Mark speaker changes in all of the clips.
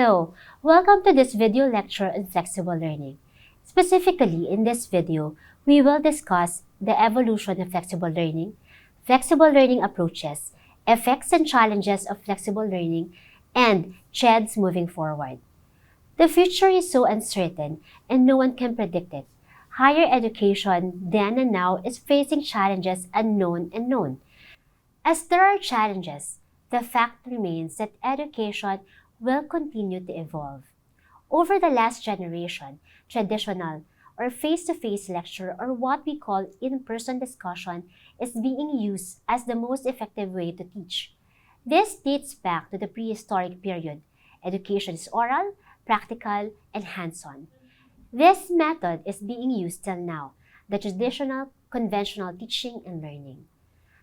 Speaker 1: Hello, welcome to this video lecture on flexible learning. Specifically, in this video, we will discuss the evolution of flexible learning approaches, effects and challenges of flexible learning, and trends moving forward. The future is so uncertain and no one can predict it. Higher education then and now is facing challenges unknown and known. As there are challenges, the fact remains that education will continue to evolve. Over the last generation, traditional or face-to-face lecture or what we call in-person discussion is being used as the most effective way to teach. This dates back to the prehistoric period. Education is oral, practical, and hands-on. This method is being used till now, the traditional, conventional teaching and learning.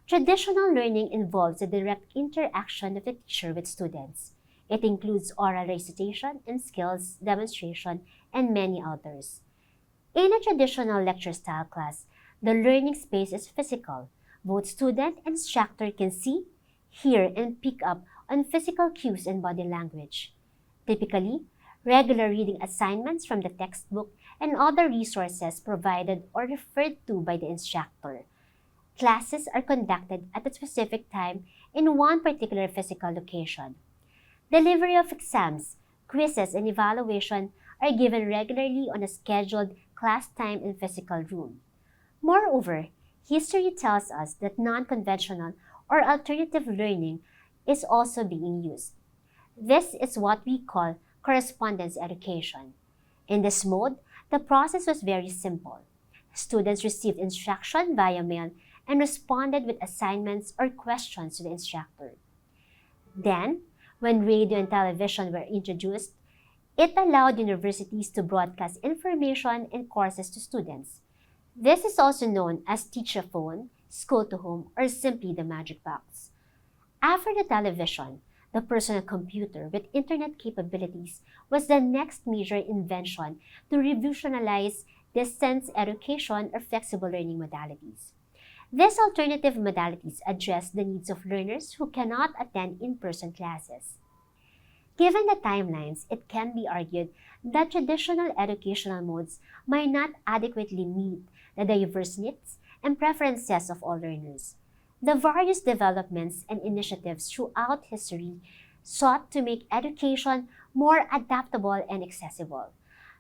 Speaker 1: Traditional learning involves the direct interaction of the teacher with students. It includes oral recitation and skills demonstration and many others. In a traditional lecture-style class, the learning space is physical. Both student and instructor can see, hear, and pick up on physical cues and body language. Typically, regular reading assignments from the textbook and other resources provided or referred to by the instructor. Classes are conducted at a specific time in one particular physical location. Delivery of exams, quizzes, and evaluation are given regularly on a scheduled class time and physical room. Moreover, history tells us that non-conventional or alternative learning is also being used. This is what we call correspondence education. In this mode, the process was very simple. Students received instruction via mail and responded with assignments or questions to the instructor. Then, when radio and television were introduced, it allowed universities to broadcast information and courses to students. This is also known as teacher-phone, school-to-home, or simply the magic box. After the television, the personal computer with internet capabilities was the next major invention to revolutionize distance education or flexible learning modalities. These alternative modalities address the needs of learners who cannot attend in-person classes. Given the timelines, it can be argued that traditional educational modes might not adequately meet the diverse needs and preferences of all learners. The various developments and initiatives throughout history sought to make education more adaptable and accessible.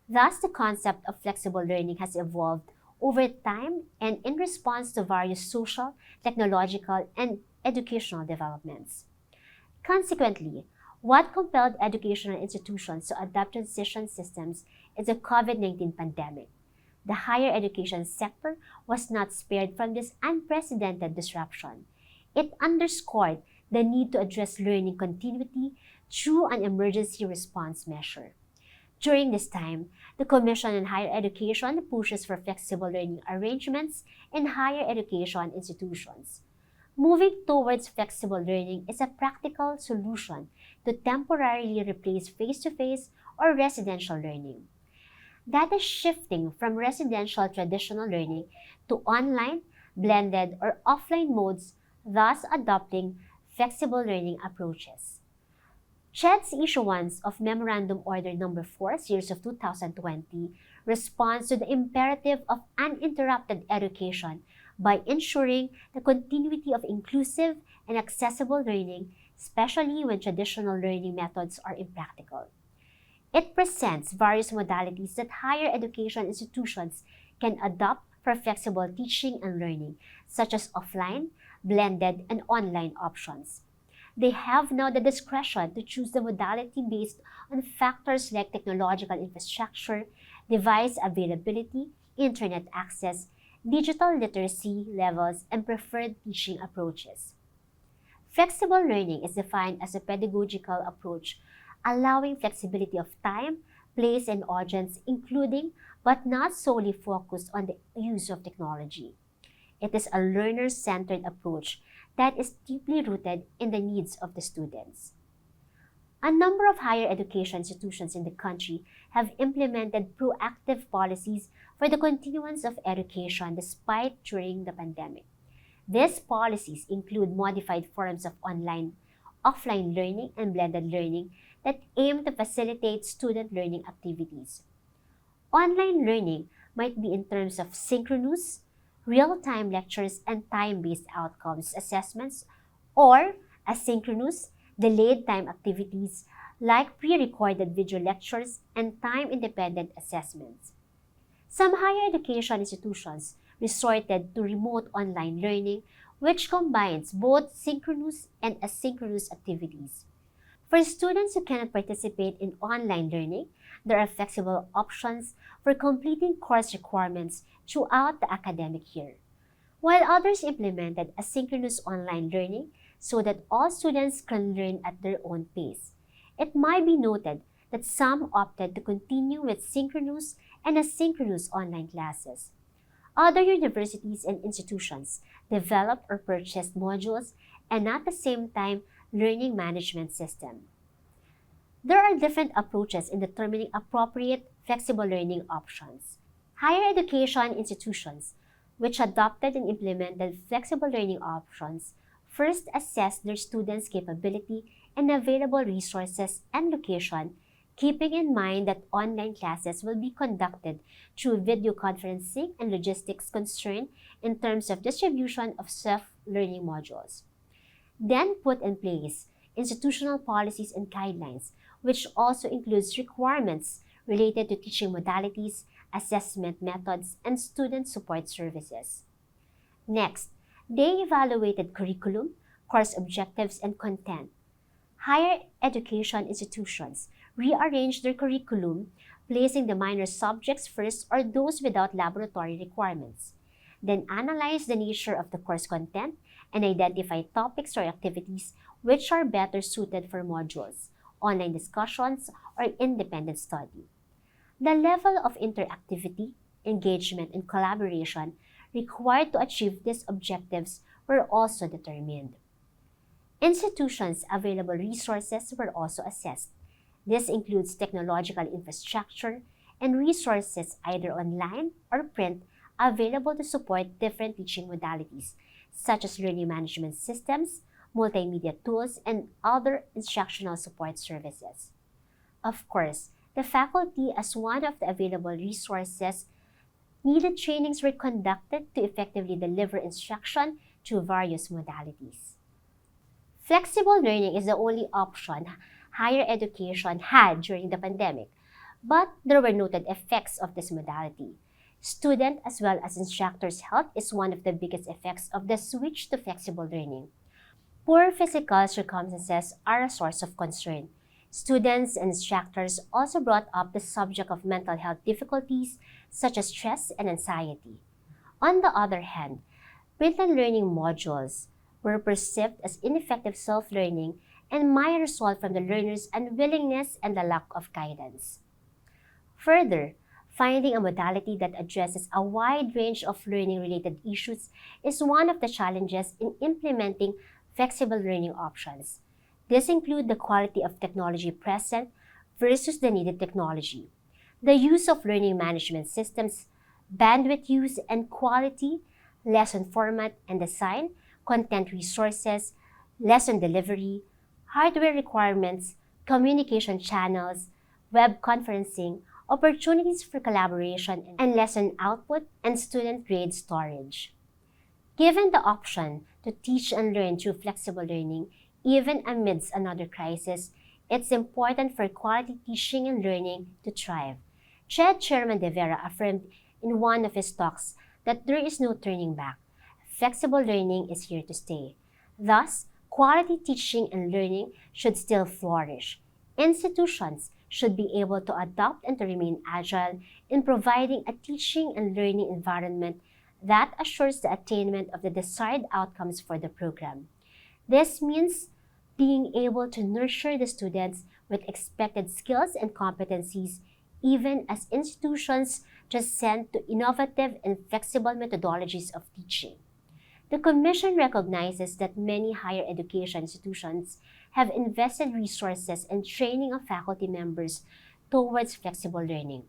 Speaker 1: Thus, the concept of flexible learning has evolved over time and in response to various social, technological, and educational developments. Consequently, what compelled educational institutions to adopt transition systems is the COVID-19 pandemic. The higher education sector was not spared from this unprecedented disruption. It underscored the need to address learning continuity through an emergency response measure. During this time, the Commission on Higher Education pushes for flexible learning arrangements in higher education institutions. Moving towards flexible learning is a practical solution to temporarily replace face-to-face or residential learning. That is shifting from residential traditional learning to online, blended, or offline modes, thus adopting flexible learning approaches. CHED's issuance of Memorandum Order No. 4, Series of 2020, responds to the imperative of uninterrupted education by ensuring the continuity of inclusive and accessible learning, especially when traditional learning methods are impractical. It presents various modalities that higher education institutions can adopt for flexible teaching and learning, such as offline, blended, and online options. They have now the discretion to choose the modality based on factors like technological infrastructure, device availability, internet access, digital literacy levels, and preferred teaching approaches. Flexible learning is defined as a pedagogical approach allowing flexibility of time, place, and audience, including but not solely focused on the use of technology. It is a learner-centered approach that is deeply rooted in the needs of the students. A number of higher education institutions in the country have implemented proactive policies for the continuance of education despite during the pandemic. These policies include modified forms of online, offline learning, and blended learning that aim to facilitate student learning activities. Online learning might be in terms of synchronous, real-time lectures and time-based outcomes assessments, or asynchronous, delayed time activities like pre-recorded video lectures and time-independent assessments. Some higher education institutions resorted to remote online learning, which combines both synchronous and asynchronous activities. For students who cannot participate in online learning, there are flexible options for completing course requirements throughout the academic year, while others implemented asynchronous online learning so that all students can learn at their own pace. It might be noted that some opted to continue with synchronous and asynchronous online classes. Other universities and institutions developed or purchased modules and at the same time learning management system. There are different approaches in determining appropriate flexible learning options. Higher education institutions, which adopted and implemented flexible learning options, first assessed their students' capability and available resources and location, keeping in mind that online classes will be conducted through video conferencing and logistics constraints in terms of distribution of self-learning modules. Then put in place institutional policies and guidelines, which also includes requirements related to teaching modalities, assessment methods, and student support services. Next, they evaluated curriculum, course objectives, and content. Higher education institutions rearranged their curriculum, placing the minor subjects first or those without laboratory requirements. Then analyze the nature of the course content and identify topics or activities which are better suited for modules, online discussions, or independent study. The level of interactivity, engagement, and collaboration required to achieve these objectives were also determined. Institutions' available resources were also assessed. This includes technological infrastructure and resources either online or print available to support different teaching modalities, such as learning management systems, multimedia tools, and other instructional support services. Of course, the faculty, as one of the available resources, needed trainings were conducted to effectively deliver instruction through various modalities. Flexible learning is the only option higher education had during the pandemic, but there were noted effects of this modality. Student as well as instructors' health is one of the biggest effects of the switch to flexible learning. Poor physical circumstances are a source of concern. Students and instructors also brought up the subject of mental health difficulties such as stress and anxiety. On the other hand, written learning modules were perceived as ineffective self-learning and might result from the learner's unwillingness and the lack of guidance. Further, finding a modality that addresses a wide range of learning-related issues is one of the challenges in implementing flexible learning options. This includes the quality of technology present versus the needed technology, the use of learning management systems, bandwidth use and quality, lesson format and design, content resources, lesson delivery, hardware requirements, communication channels, web conferencing, opportunities for collaboration, and lesson output and student grade storage. Given the option to teach and learn through flexible learning, even amidst another crisis, it's important for quality teaching and learning to thrive. Chairman De Vera affirmed in one of his talks that there is no turning back. Flexible learning is here to stay. Thus, quality teaching and learning should still flourish. Institutions should be able to adapt and to remain agile in providing a teaching and learning environment that assures the attainment of the desired outcomes for the program. This means being able to nurture the students with expected skills and competencies, even as institutions transcend to innovative and flexible methodologies of teaching. The Commission recognizes that many higher education institutions have invested resources and training of faculty members towards flexible learning.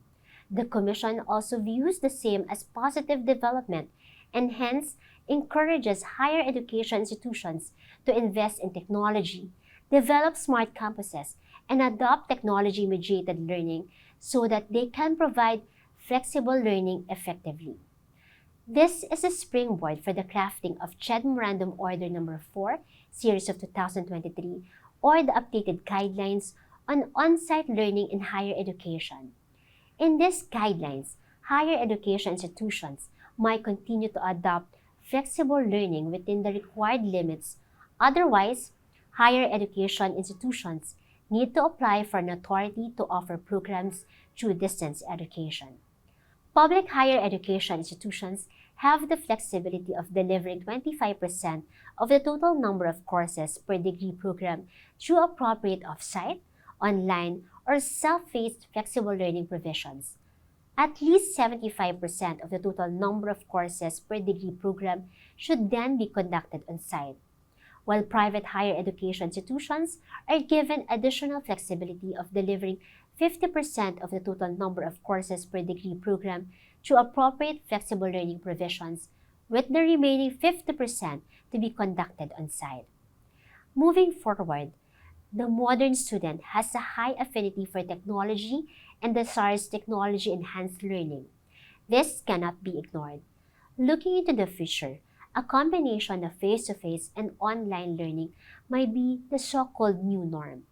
Speaker 1: The Commission also views the same as positive development and hence encourages higher education institutions to invest in technology, develop smart campuses, and adopt technology-mediated learning so that they can provide flexible learning effectively. This is a springboard for the crafting of CHED Memorandum Order No. 4, Series of 2023, or the updated guidelines on on-site learning in higher education. In these guidelines, higher education institutions might continue to adopt flexible learning within the required limits. Otherwise, higher education institutions need to apply for an authority to offer programs through distance education. Public higher education institutions have the flexibility of delivering 25% of the total number of courses per degree program through appropriate off-site, online, or self-paced flexible learning provisions. At least 75% of the total number of courses per degree program should then be conducted on-site, while private higher education institutions are given additional flexibility of delivering 50% of the total number of courses per degree program through appropriate flexible learning provisions, with the remaining 50% to be conducted on-site. Moving forward, the modern student has a high affinity for technology and desires technology-enhanced learning. This cannot be ignored. Looking into the future, a combination of face-to-face and online learning might be the so-called new norm.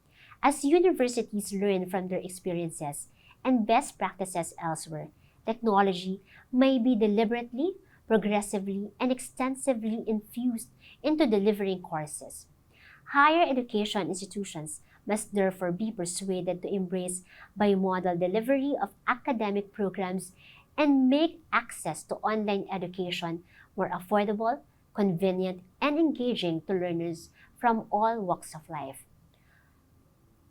Speaker 1: As universities learn from their experiences and best practices elsewhere, technology may be deliberately, progressively, and extensively infused into delivering courses. Higher education institutions must therefore be persuaded to embrace bimodal delivery of academic programs and make access to online education more affordable, convenient, and engaging to learners from all walks of life.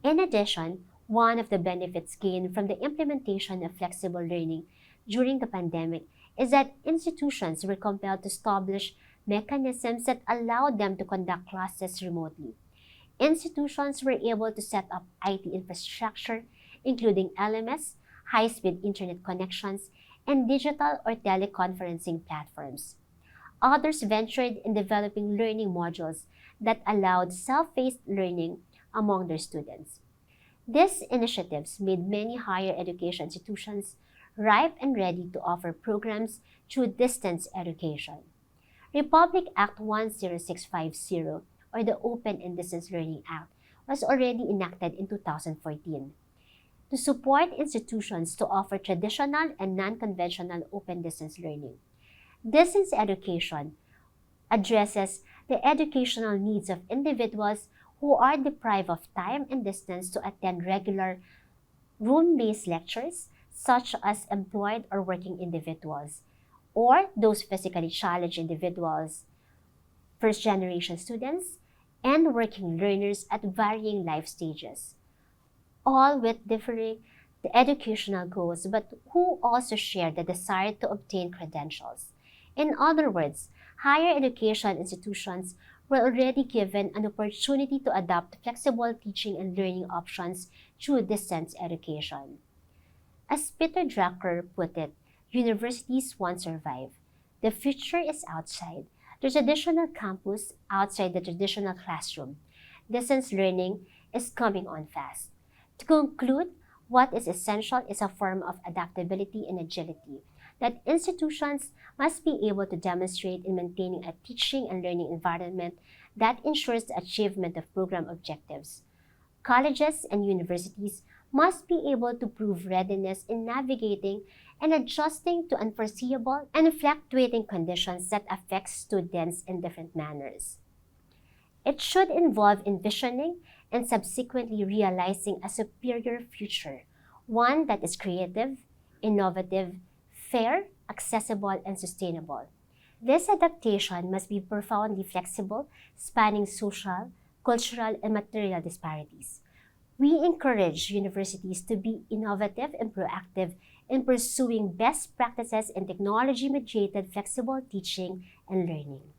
Speaker 1: In addition, one of the benefits gained from the implementation of flexible learning during the pandemic is that institutions were compelled to establish mechanisms that allowed them to conduct classes remotely. Institutions were able to set up IT infrastructure, including LMS, high-speed internet connections, and digital or teleconferencing platforms. Others ventured in developing learning modules that allowed self-paced learning among their students. These initiatives made many higher education institutions ripe and ready to offer programs through distance education. Republic Act 10650, or the Open and Distance Learning Act, was already enacted in 2014 to support institutions to offer traditional and non-conventional open distance learning. Distance education addresses the educational needs of individuals who are deprived of time and distance to attend regular room-based lectures, such as employed or working individuals, or those physically challenged individuals, first-generation students, and working learners at varying life stages, all with differing the educational goals, but who also share the desire to obtain credentials. In other words, higher education institutions were already given an opportunity to adopt flexible teaching and learning options through distance education. As Peter Drucker put it, universities won't survive. The future is outside the traditional campus, outside the traditional classroom. Distance learning is coming on fast. To conclude, what is essential is a form of adaptability and agility that institutions must be able to demonstrate in maintaining a teaching and learning environment that ensures the achievement of program objectives. Colleges and universities must be able to prove readiness in navigating and adjusting to unforeseeable and fluctuating conditions that affect students in different manners. It should involve envisioning and subsequently realizing a superior future, one that is creative, innovative, fair, accessible, and sustainable. This adaptation must be profoundly flexible, spanning social, cultural, and material disparities. We encourage universities to be innovative and proactive in pursuing best practices in technology-mediated flexible teaching and learning.